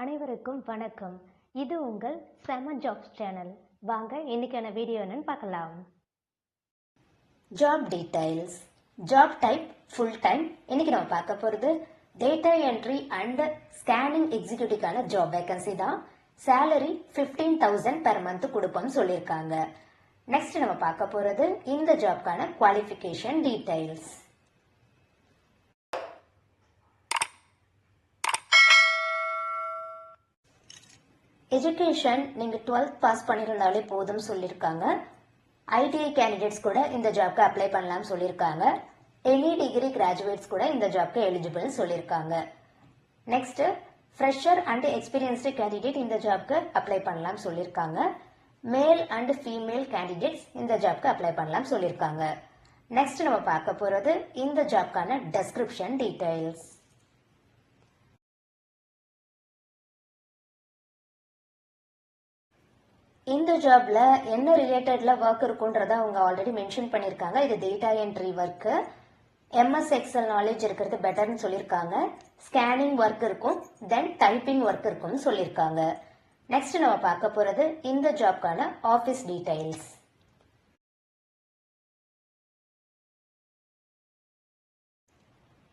அனைவருக்கும் வணக்கம். இது உங்கள் செம ஜாப்ஸ் சேனல். வாங்க இன்னைக்கான வீடியோ என்னன்னு பார்க்கலாம். Job details. Job type full time. இன்னைக்கு நம்ம பார்க்க போகிறது டேட்டா என்ட்ரி அண்ட் ஸ்கேனிங் எக்ஸிக்யூட்டிவ்கான ஜாப் வேகன்சி தான். சேலரி 15,000 பெர் மந்த் கொடுப்போம்னு சொல்லியிருக்காங்க. நெக்ஸ்ட் நம்ம பார்க்க போகிறது இந்த ஜாப்கான குவாலிஃபிகேஷன் டீடைல்ஸ். எஜுகேஷன் நீங்கள் 12th பாஸ் பண்ணியிருந்தாலே போதும் சொல்லியிருக்காங்க. ஐடிஐ கேண்டிடேட்ஸ் கூட இந்த ஜாப்க்கு அப்ளை பண்ணலாம்னு சொல்லியிருக்காங்க. எனி டிகிரி கிராஜுவேட்ஸ் கூட இந்த ஜாப்க்கு எலிஜிபிள் சொல்லியிருக்காங்க. Next fresher and experienced candidate இந்த ஜாப்க்கு அப்ளை பண்ணலாம் சொல்லியிருக்காங்க. மேல் அண்ட் ஃபீமேல் கேண்டிடேட்ஸ் இந்த ஜாப்க்கு அப்ளை பண்ணலாம் சொல்லியிருக்காங்க. நெக்ஸ்ட் நம்ம பார்க்க போகிறது இந்த ஜாப்க்கான டெஸ்கிரிப்ஷன் டீடைல்ஸ். இந்த ஜாப்ல என்ன ரிலேட்டட்ல ஒர்க் இருக்குன்றத அவங்க ஆல்ரெடி மென்ஷன் பண்ணியிருக்காங்க. இது data entry work. MS XL knowledge இருக்கிறது பெட்டர்னு சொல்லியிருக்காங்க. ஸ்கேனிங் ஒர்க் இருக்கும், தென் டைப்பிங் ஒர்க் இருக்கும்னு சொல்லியிருக்காங்க. நெக்ஸ்ட் நம்ம பார்க்க போறது இந்த ஜாப்க்கான office details.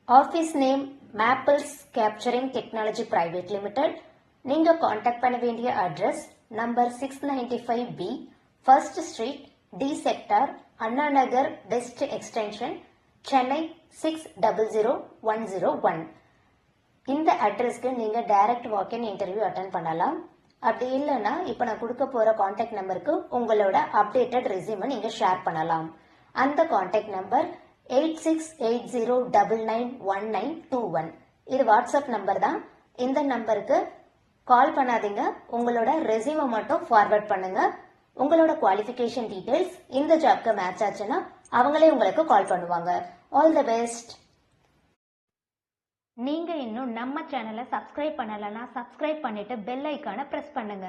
Office name maples capturing technology private limited. நீங்க காண்டாக்ட் பண்ண வேண்டிய address number 695B, first street, D sector, Anna Nagar west extension, Chennai 600101. இந்த அட்ரஸ்க்கு நீங்க டைரக்ட் வாக்கின் இன்டர்வியூ அட்டன் பண்ணலாம். அப்படி இல்லைன்னா இப்போ நான் கொடுக்க போற காண்டாக்ட் நம்பருக்கு உங்களோட அப்டேட்டட் ரெஸ்யூமை நீங்க ஷேர் பண்ணலாம். அந்த காண்டாக்ட் நம்பர் 8680991921. இது வாட்ஸ்அப் நம்பர் தான். இந்த நம்பருக்கு கால் பண்ணாதீங்க, உங்களோட ரெஸ்யூமை மட்டும் ஃபார்வர்ட் பண்ணுங்க. உங்களோட குவாலிஃபிகேஷன் டீடைல்ஸ் இந்த ஜாப்க்கு மேட்ச் ஆச்சுன்னா அவங்களே உங்களுக்கு கால் பண்ணுவாங்க. All the best. நீங்க இன்னும் நம்ம சேனலை சப்ஸ்கிரைப் பண்ணலைன்னா சப்ஸ்கிரைப் பண்ணிட்டு பெல் ஐக்கானை பிரஸ் பண்ணுங்க.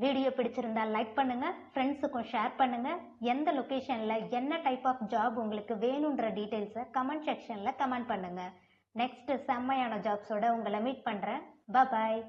வீடியோ பிடிச்சிருந்தா லைக் பண்ணுங்க, ஃப்ரெண்ட்ஸுக்கும் ஷேர் பண்ணுங்க. எந்த லொகேஷன்ல என்ன டைப் ஆஃப் ஜாப் உங்களுக்கு வேணுன்ற டீடைல்ஸை கமெண்ட் செக்ஷன்ல கமெண்ட் பண்ணுங்க. நெக்ஸ்ட் செம்மையான ஜாப்ஸோட உங்களை மீட் பண்றேன். பாய்.